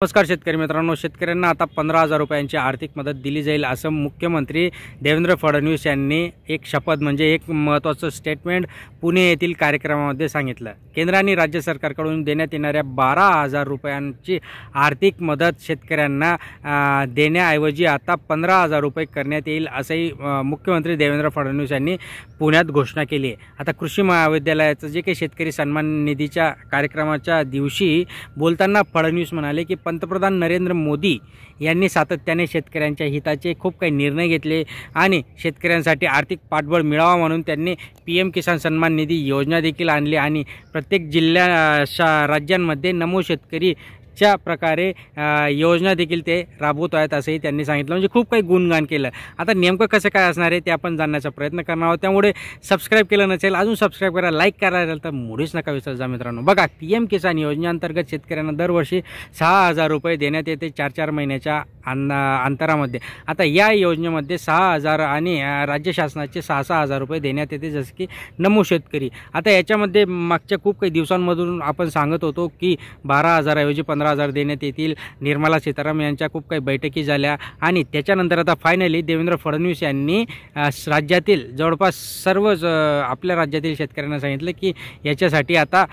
नमस्कार शेतकरी मित्रांनो, शेतकऱ्यांना आता 15,000 रुपयांची आर्थिक मदत दिली जाईल असं मुख्यमंत्री देवेंद्र फडणवीस यांनी एक शपथ म्हणजे एक महत्त्वाचं स्टेटमेंट पुणे येथील कार्यक्रमामध्ये सांगितलं। केंद्र आणि राज्य सरकारकडून देण्यात येणाऱ्या 12,000 रुपयांची आर्थिक मदत शेतकऱ्यांना देण्याऐवजी आता 15,000 रुपये करण्यात येईल असंही मुख्यमंत्री देवेंद्र फडणवीस यांनी पुण्यात घोषणा केली आहे। आता कृषी महाविद्यालयाचं जे काही शेतकरी सन्मान निधीच्या कार्यक्रमाच्या दिवशी बोलताना फडणवीस म्हणाले की पंतप्रधान नरेंद्र मोदी यांनी सातत्याने शेतकऱ्यांच्या हिताचे खूप काही निर्णय घेतले आणि शेतकऱ्यांसाठी आर्थिक पाठबळ मिळावा म्हणून त्यांनी PM किसान सन्मान निधी योजना देखील आणली आणि प्रत्येक राज्यांमध्ये नमो शेतकरी च्या प्रकारे योजना देखील ते राबवत आहेत असंही त्यांनी सांगितलं। म्हणजे खूप काही गुणगान केलं। आता नेमकं कसं काय असणार आहे ते आपण जाणण्याचा प्रयत्न करणार आहोत। त्यामुळे सबस्क्राईब केलं नसेल अजून सबस्क्राईब करा, लाईक करायला तर मुळीच नका विसरत जा मित्रांनो। बघा, PM किसान योजनेअंतर्गत शेतकऱ्यांना दरवर्षी 6,000 रुपये देण्यात येते 4-4 महिन्याच्या अंतरामध्ये। आता या योजनेमध्ये 6,000 आणि राज्य शासनाचे 6,000 रुपये देण्यात येते जसे की नमो शेतकरी। आता याच्यामध्ये मागच्या खूप काही दिवसांमधून आपण सांगत होतो की 12,000 ऐवजी 15,000 देण्यात येतील। निर्मला सीतारामन यांच्या खूप काही बैठकी झाल्या आणि त्याच्यानंतर आता फायनली देवेंद्र फडणवीस यांनी राज्यातील जवळपास सर्वच आपल्या राज्यातील शेतकऱ्यांना सांगितलं की याच्यासाठी आता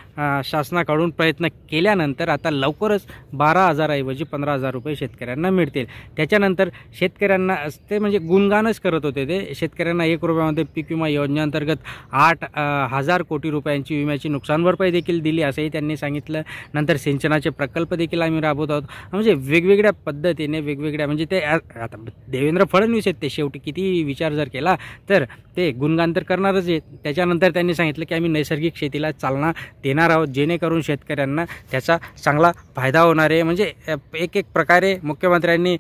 शासनाकडून प्रयत्न केल्यानंतर आता लवकरच 12,000 ऐवजी 15,000 रुपये शेतकऱ्यांना मिळतील। त्याच्यानंतर शेतकऱ्यांना ते म्हणजे गुणगानच करत होते ते शेतकऱ्यांना 1 रुपयामध्ये पीक विमा योजनेअंतर्गत 8,000 कोटी रुपयांची विम्याची नुकसान भरपाई देखील दिली असंही त्यांनी सांगितलं। नंतर सिंचनाचे प्रकल्प देखील आम्ही राबवत आहोत। म्हणजे वेगवेगळ्या पद्धतीने वेगवेगळ्या म्हणजे ते आता देवेंद्र फडणवीस आहेत ते शेवटी किती विचार जर केला तर ते गुणगान तर करणारच आहेत। त्याच्यानंतर त्यांनी सांगितलं की आम्ही नैसर्गिक शेतीला चालना देणार आहोत जेणेकरून शेतकऱ्यांना त्याचा चांगला फायदा होणार आहे। म्हणजे एक प्रकारे मुख्यमंत्र्यांनी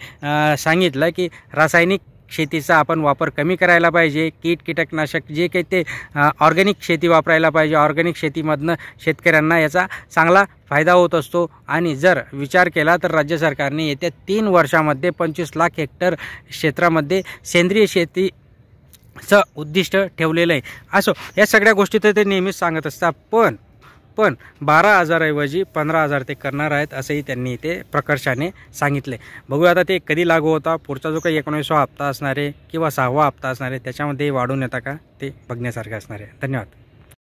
सांगितलं की रासायनिक शेतीचा आपण वापर कमी करायला पाहिजे, कीटकनाशक जे काही ते ऑर्गॅनिक शेती वापरायला पाहिजे। ऑर्गॅनिक शेतीमधनं शेतकऱ्यांना याचा चांगला फायदा होत असतो आणि जर विचार केला तर राज्य सरकारने येत्या 3 वर्षामध्ये 25 लाख हेक्टर क्षेत्रामध्ये सेंद्रिय शेतीचं उद्दिष्ट ठेवलेलं आहे। असो या सगळ्या गोष्टी तर ते नेहमीच सांगत असतात, पण 12,000 ऐवजी 15,000 ते करणार आहेत असंही त्यांनी इथे प्रकर्षाने सांगितले। बघूया आता ते कधी लागू होता, पुढचा जो काही 19वा हप्ता असणार आहे किंवा 6वा हप्ता असणार आहे त्याच्यामध्ये वाढून येता का ते बघण्यासारखं असणार आहे। धन्यवाद।